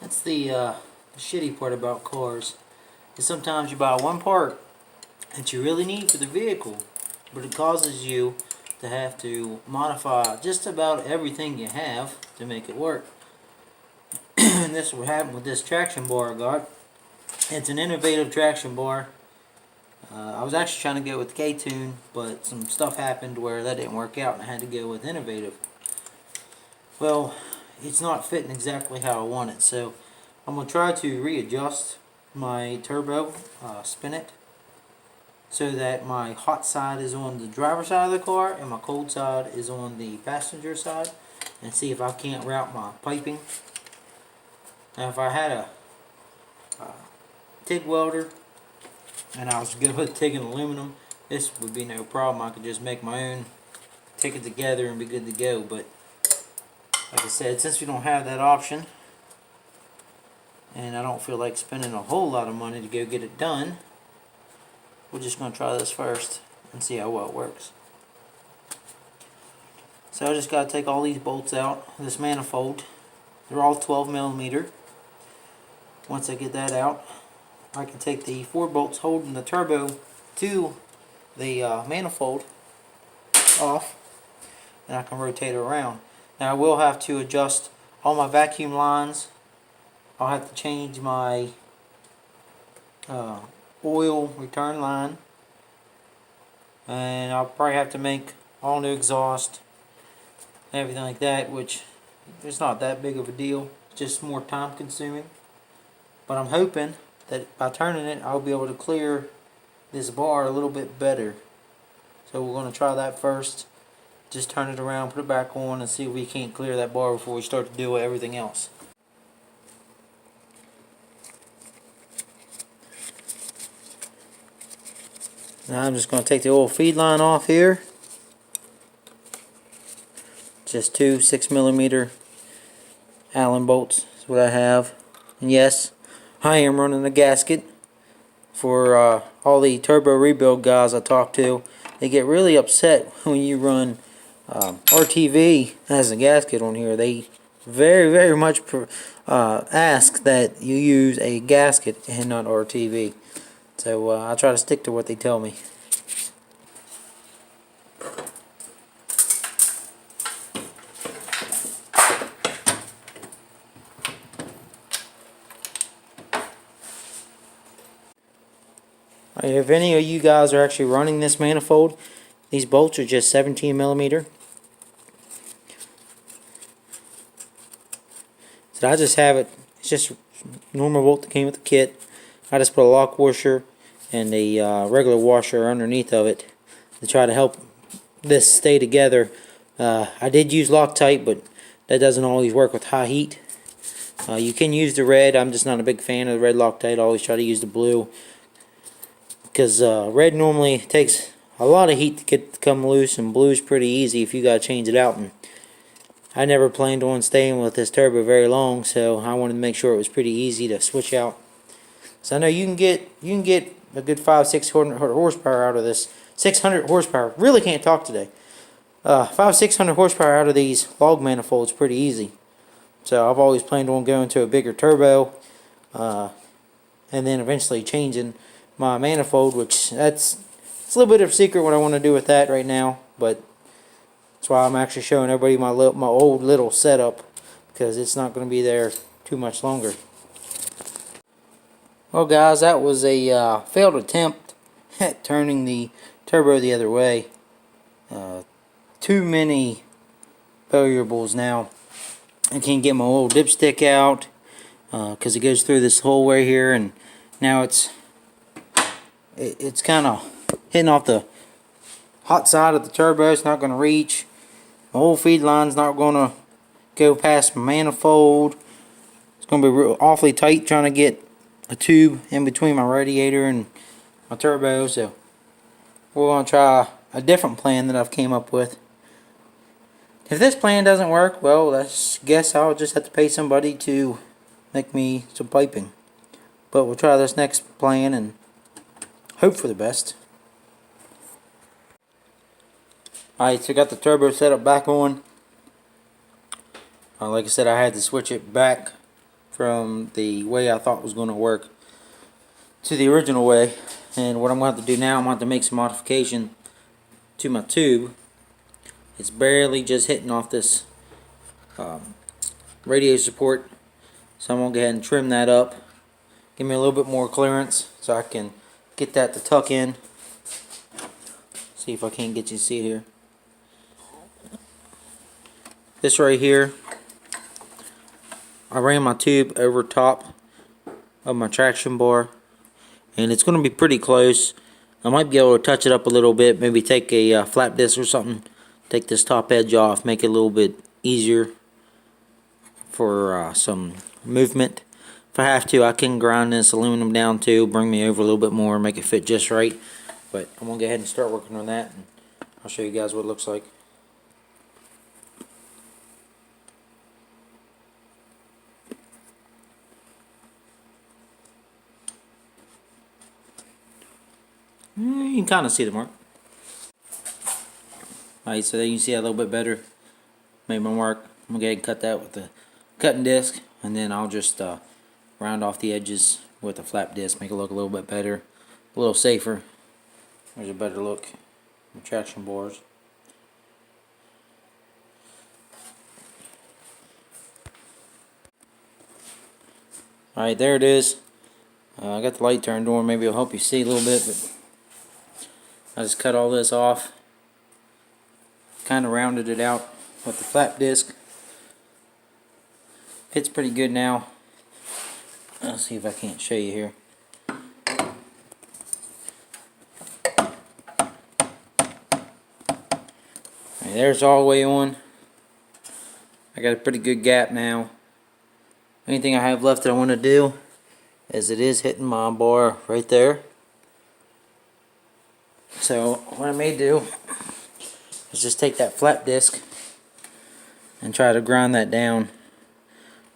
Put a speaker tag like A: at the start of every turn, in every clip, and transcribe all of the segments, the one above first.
A: That's the shitty part about cars. Is sometimes you buy one part that you really need for the vehicle, but it causes you to have to modify just about everything you have to make it work. And this is what happened with this traction bar I got. It's an innovative traction bar. I was actually trying to go with K-Tune, but some stuff happened where that didn't work out and I had to go with innovative. Well, it's not fitting exactly how I want it, so I'm going to try to readjust my turbo, spin it, so that my hot side is on the driver's side of the car and my cold side is on the passenger side, and see if I can't route my piping. Now if I had a TIG welder and I was good with TIG and aluminum, this would be no problem. I could just make my own, take it together and be good to go. But like I said, since we don't have that option and I don't feel like spending a whole lot of money to go get it done, we're just going to try this first and see how well it works. So I just got to take all these bolts out, this manifold. They're all 12mm. Once I get that out, I can take the 4 bolts holding the turbo to the manifold off, and I can rotate it around. Now I will have to adjust all my vacuum lines. I'll have to change my oil return line, and I'll probably have to make all new exhaust and everything like that, which it's not that big of a deal, it's just more time consuming. But I'm hoping that by turning it I'll be able to clear this bar a little bit better. So we're going to try that first. Just turn it around, put it back on, and see if we can't clear that bar before we start to do everything else. Now I'm just going to take the oil feed line off here. Just 2 6mm Allen bolts is what I have. And yes, I am running a gasket. For all the turbo rebuild guys I talk to, they get really upset when you run RTV as a gasket on here. They very much ask that you use a gasket and not RTV. So I try to stick to what they tell me. If any of you guys are actually running this manifold, these bolts are just 17mm. So I just have it, it's just normal bolt that came with the kit. I just put a lock washer and a regular washer underneath of it to try to help this stay together. I did use Loctite, but that doesn't always work with high heat. You can use the red. I'm just not a big fan of the red Loctite. I always try to use the blue, because red normally takes a lot of heat to get to come loose, and blue's pretty easy if you gotta change it out. And I never planned on staying with this turbo very long, so I wanted to make sure it was pretty easy to switch out. So I know you can get a good 500-600 horsepower out of this. 600 horsepower. Really can't talk today. 500-600 horsepower out of these log manifolds pretty easy. So I've always planned on going to a bigger turbo, and then eventually changing my manifold, which it's a little bit of a secret what I want to do with that right now, but that's why I'm actually showing everybody my old little setup, because it's not going to be there too much longer. Well guys, that was a failed attempt at turning the turbo the other way. Too many variables now. I can't get my old dipstick out because it goes through this hole right here, and now it's kind of hitting off the hot side of the turbo. It's not going to reach. My oil feed line's not going to go past my manifold. It's going to be awfully tight trying to get a tube in between my radiator and my turbo. So we're going to try a different plan that I've came up with. If this plan doesn't work, well, I guess I'll just have to pay somebody to make me some piping. But we'll try this next plan and hope for the best. Alright, so I got the turbo set up back on. Like I said, I had to switch it back from the way I thought was going to work to the original way. And what I'm going to have to do now, I'm going to have to make some modification to my tube. It's barely just hitting off this radiator support, so I'm going to go ahead and trim that up. Give me a little bit more clearance so I can get that to tuck in. See if I can't get you to see it here. This right here, I ran my tube over top of my traction bar, and it's going to be pretty close. I might be able to touch it up a little bit, maybe take a flap disc or something, take this top edge off, make it a little bit easier for some movement. If I have to, I can grind this aluminum down too, bring me over a little bit more, make it fit just right. But I'm going to go ahead and start working on that, and I'll show you guys what it looks like. You can kind of see the mark. Alright, so there you can see that a little bit better. Made my mark. I'm going to go ahead and cut that with the cutting disc, and then I'll just round off the edges with a flap disc, make it look a little bit better, a little safer. There's a better look. Traction bars. Alright, there it is. I got the light turned on. Maybe it'll help you see a little bit, but I just cut all this off. Kind of rounded it out with the flap disc. Fits pretty good now. Let's see if I can't show you here. There's all the way on. I got a pretty good gap now. Anything I have left that I want to do is it is hitting my bar right there. So what I may do is just take that flap disc and try to grind that down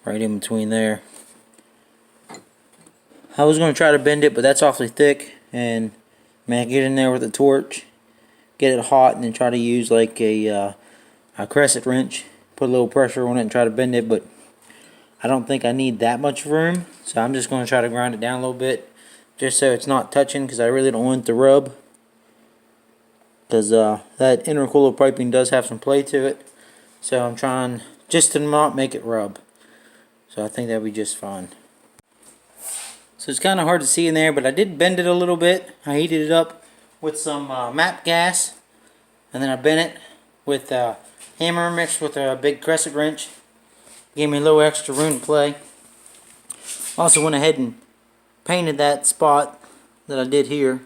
A: right in between there. I was going to try to bend it, but that's awfully thick, and man, get in there with a torch, get it hot, and then try to use like a crescent wrench, put a little pressure on it and try to bend it, but I don't think I need that much room, so I'm just going to try to grind it down a little bit just so it's not touching, because I really don't want it to rub, because that intercooler piping does have some play to it, so I'm trying just to not make it rub. So I think that'll be just fine. So it's kind of hard to see in there, but I did bend it a little bit. I heated it up with some MAP gas, and then I bent it with hammer mixed with a big crescent wrench. Gave me a little extra room to play. Also went ahead and painted that spot that I did here.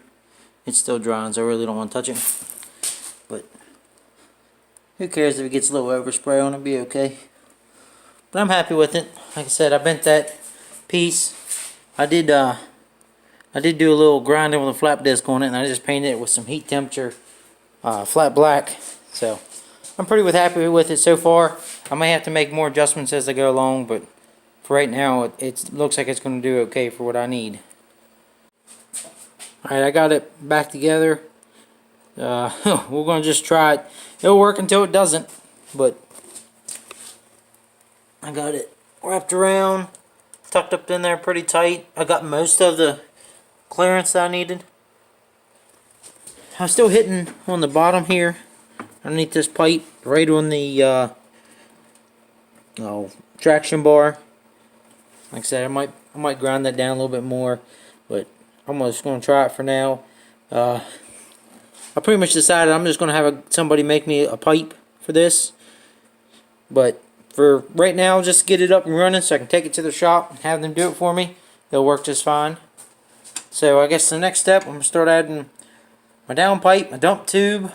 A: It's still dry, so I really don't want to touch it. But who cares if it gets a little overspray on it, be okay. But I'm happy with it. Like I said, I bent that piece. I did do a little grinding with a flap disc on it, and I just painted it with some heat temperature flat black. So I'm pretty happy with it so far. I may have to make more adjustments as I go along, but for right now it looks like it's going to do okay for what I need. Alright, I got it back together. We're going to just try it. It'll work until it doesn't, but I got it wrapped around, tucked up in there pretty tight. I got most of the clearance that I needed. I'm still hitting on the bottom here, underneath this pipe, right on the traction bar. Like I said, I might grind that down a little bit more, but I'm just going to try it for now. I pretty much decided I'm just going to have somebody make me a pipe for this, but for right now, just get it up and running so I can take it to the shop and have them do it for me. They'll work just fine. So I guess the next step, I'm going to start adding my downpipe, my dump tube.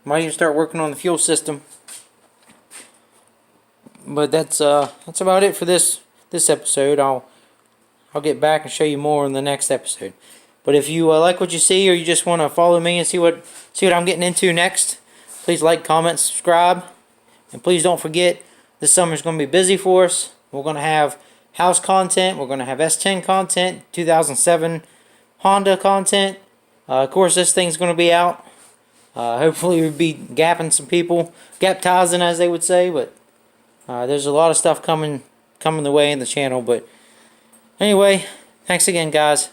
A: Might even start working on the fuel system. But that's about it for this episode. I'll get back and show you more in the next episode. But if you like what you see, or you just want to follow me and see what I'm getting into next, please like, comment, subscribe. And please don't forget, this summer is going to be busy for us. We're going to have house content. We're going to have S10 content, 2007 Honda content. Of course, this thing's going to be out. Hopefully, we'll be gapping some people. Gap-tizing, as they would say. But there's a lot of stuff coming coming the way in the channel. But anyway, thanks again, guys.